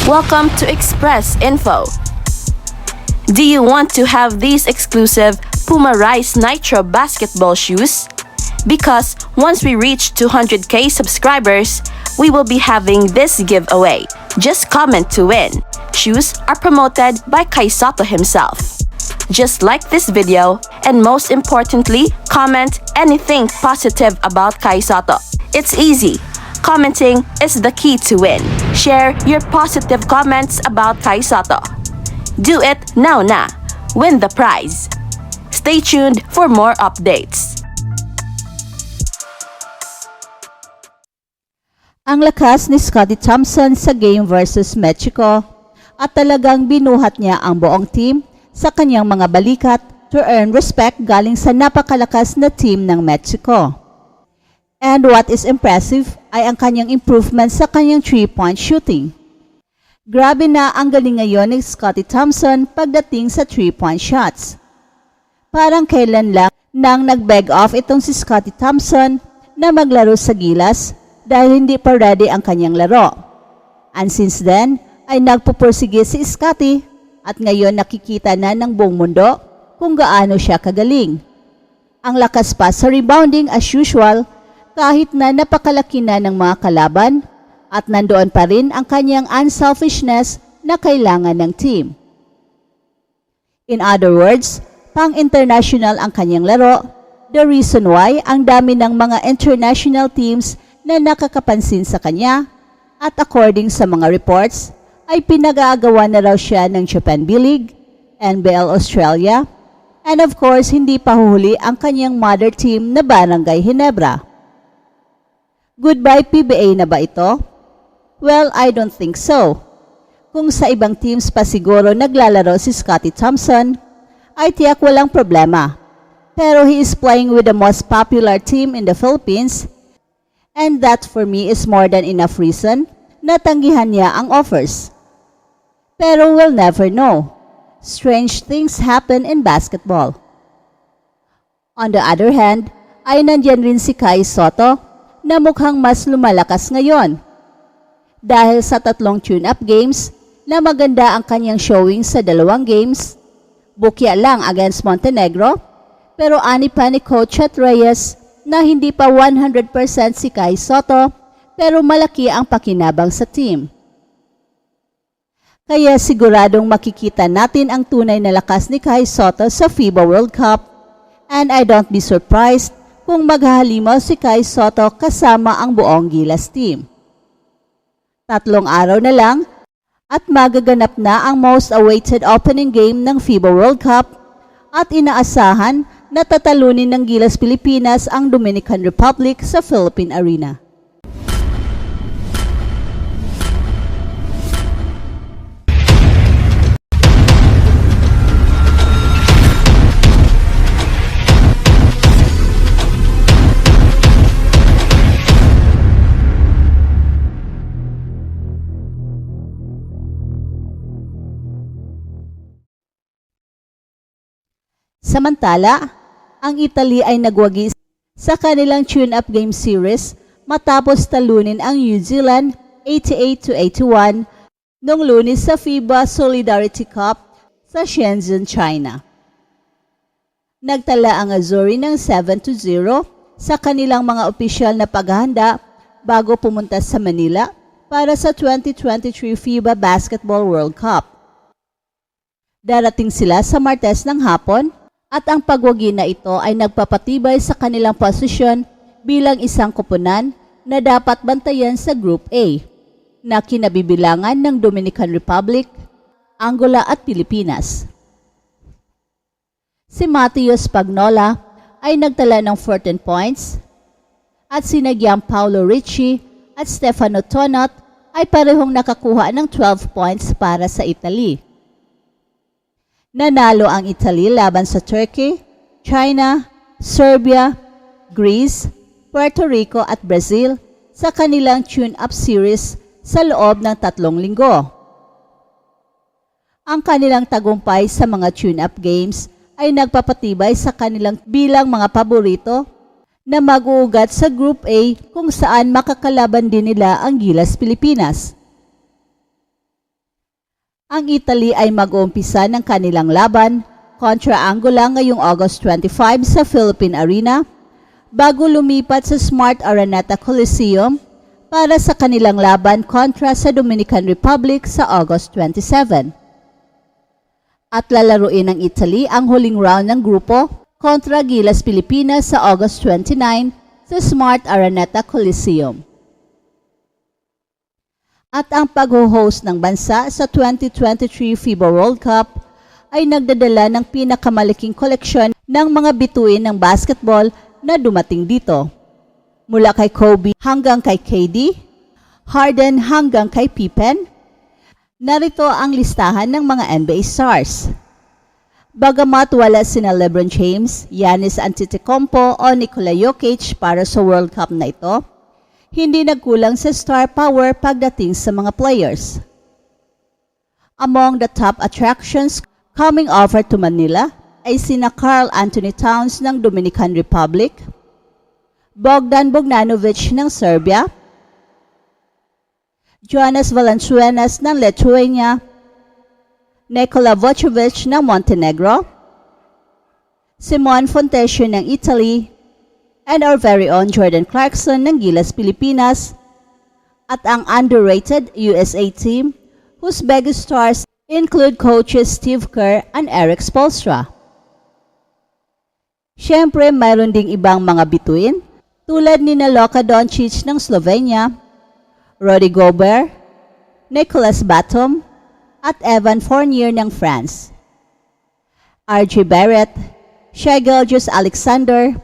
Welcome to Express Info. Do you want to have these exclusive Puma Rise Nitro basketball shoes? Because once we reach 200k subscribers, we will be having this giveaway. Just comment to win. Shoes are promoted by Kai Soto himself. Just like this video, and most importantly, comment anything positive about Kai Soto. It's easy. Commenting is the key to win. Share your positive comments about Kai Soto. Do it now na. Win the prize. Stay tuned for more updates. Ang lakas ni Scottie Thompson sa game versus Mexico at talagang binuhat niya ang buong team sa kanyang mga balikat to earn respect galing sa napakalakas na team ng Mexico. And what is impressive ay ang kanyang improvement sa kanyang 3-point shooting. Grabe na ang galing ngayon ni Scottie Thompson pagdating sa 3-point shots. Parang kailan lang nang nag-beg off itong si Scottie Thompson na maglaro sa Gilas dahil hindi pa ready ang kanyang laro. And since then ay nagpupursige si Scottie at ngayon nakikita na ng buong mundo kung gaano siya kagaling. Ang lakas pa sa rebounding as usual kahit na napakalaki na ng mga kalaban at nandoon pa rin ang kanyang unselfishness na kailangan ng team. In other words, pang-international ang kanyang laro, the reason why ang dami ng mga international teams na nakakapansin sa kanya at according sa mga reports ay pinag-aagawa na raw siya ng Japan B-League, NBL Australia, and of course hindi pa huhuli ang kanyang mother team na Barangay Ginebra. Goodbye PBA na ba ito? Well, I don't think so. Kung sa ibang teams pa siguro naglalaro si Scottie Thompson, ay tiyak walang problema. Pero he is playing with the most popular team in the Philippines, and that for me is more than enough reason na tanggihan niya ang offers. Pero we'll never know. Strange things happen in basketball. On the other hand, ay nandyan rin si Kai Soto na mukhang mas lumalakas ngayon. Dahil sa 3 tune-up games na maganda ang kanyang showing sa 2 games, bukya lang against Montenegro, pero ani pa ni Coach Chet Reyes na hindi pa 100% si Kai Soto pero malaki ang pakinabang sa team. Kaya siguradong makikita natin ang tunay na lakas ni Kai Soto sa FIBA World Cup, and I don't be surprised kung maghahalimaw si Kai Soto kasama ang buong Gilas team. 3 araw na lang at magaganap na ang most awaited opening game ng FIBA World Cup at inaasahan na tatalunin ng Gilas Pilipinas ang Dominican Republic sa Philippine Arena. Samantala, ang Italy ay nagwagi sa kanilang tune-up game series matapos talunin ang New Zealand 88-81 noong Lunes sa FIBA Solidarity Cup sa Shenzhen, China. Nagtala ang Azzurri ng 7-0 sa kanilang mga opisyal na paghahanda bago pumunta sa Manila para sa 2023 FIBA Basketball World Cup. Darating sila sa Martes ng hapon, at ang pagwagi na ito ay nagpapatibay sa kanilang posisyon bilang isang koponan na dapat bantayan sa Group A na kinabibilangan ng Dominican Republic, Angola at Pilipinas. Si Matteo Spagnola ay nagtala ng 14 points at sina Gianpaolo Ricci at Stefano Tonot ay parehong nakakuha ng 12 points para sa Italy. Nanalo ang Italy laban sa Turkey, China, Serbia, Greece, Puerto Rico at Brazil sa kanilang tune-up series sa loob ng 3 linggo. Ang kanilang tagumpay sa mga tune-up games ay nagpapatibay sa kanilang bilang mga paborito na mag-uugat sa Group A kung saan makakalaban din nila ang Gilas Pilipinas. Ang Italy ay mag-uumpisa ng kanilang laban kontra Angola ngayong August 25 sa Philippine Arena bago lumipat sa Smart Araneta Coliseum para sa kanilang laban kontra sa Dominican Republic sa August 27. At lalaruin ng Italy ang huling round ng grupo kontra Gilas Pilipinas sa August 29 sa Smart Araneta Coliseum. At ang pag-host ng bansa sa 2023 FIBA World Cup ay nagdadala ng pinakamalaking koleksyon ng mga bituin ng basketball na dumating dito. Mula kay Kobe hanggang kay KD, Harden hanggang kay Pippen, narito ang listahan ng mga NBA stars. Bagamat wala sina LeBron James, Giannis Antetokounmpo o Nikola Jokic para sa World Cup na ito, hindi nagkulang sa star power pagdating sa mga players. Among the top attractions coming over to Manila ay sina Karl Anthony Towns ng Dominican Republic, Bogdan Bogdanovic ng Serbia, Jonas Valanciunas ng Lithuania, Nikola Vucevic ng Montenegro, Simon Fontecchio ng Italy, and our very own Jordan Clarkson ng Gilas Pilipinas, at ang underrated USA team whose biggest stars include coaches Steve Kerr and Eric Spoelstra. Siyempre, mayroon ding ibang mga bituin tulad ni Luka Doncic ng Slovenia, Rudy Gobert, Nicolas Batum, at Evan Fournier ng France. RJ Barrett, Shai Gilgeous-Alexander,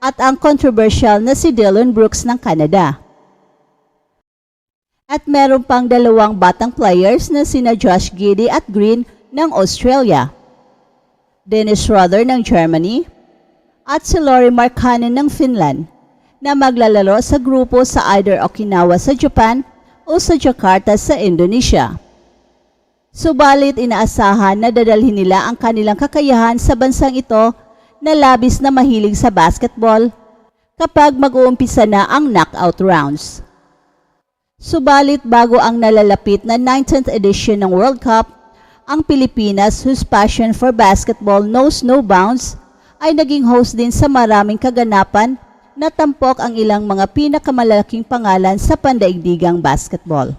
at ang controversial na si Dillon Brooks ng Canada. At meron pang dalawang batang players na sina Josh Giddey at Green ng Australia, Dennis Schroeder ng Germany, at si Lauri Markkanen ng Finland na maglalaro sa grupo sa either Okinawa sa Japan o sa Jakarta sa Indonesia. Subalit inaasahan na dadalhin nila ang kanilang kakayahan sa bansang ito na labis na mahilig sa basketball kapag mag-uumpisa na ang knockout rounds. Subalit bago ang nalalapit na 19th edition ng World Cup, ang Pilipinas, whose passion for basketball knows no bounds, ay naging host din sa maraming kaganapan na tampok ang ilang mga pinakamalalaking pangalan sa pandaigdigang basketball.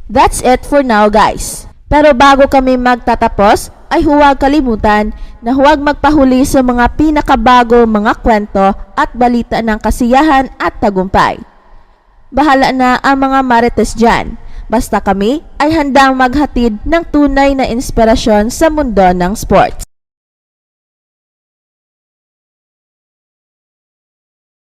That's it for now, guys. Pero bago kami magtatapos, ay huwag kalimutan na huwag magpahuli sa mga pinakabago mga kwento at balita ng kasiyahan at tagumpay. Bahala na ang mga marites dyan. Basta kami ay handang maghatid ng tunay na inspirasyon sa mundo ng sports.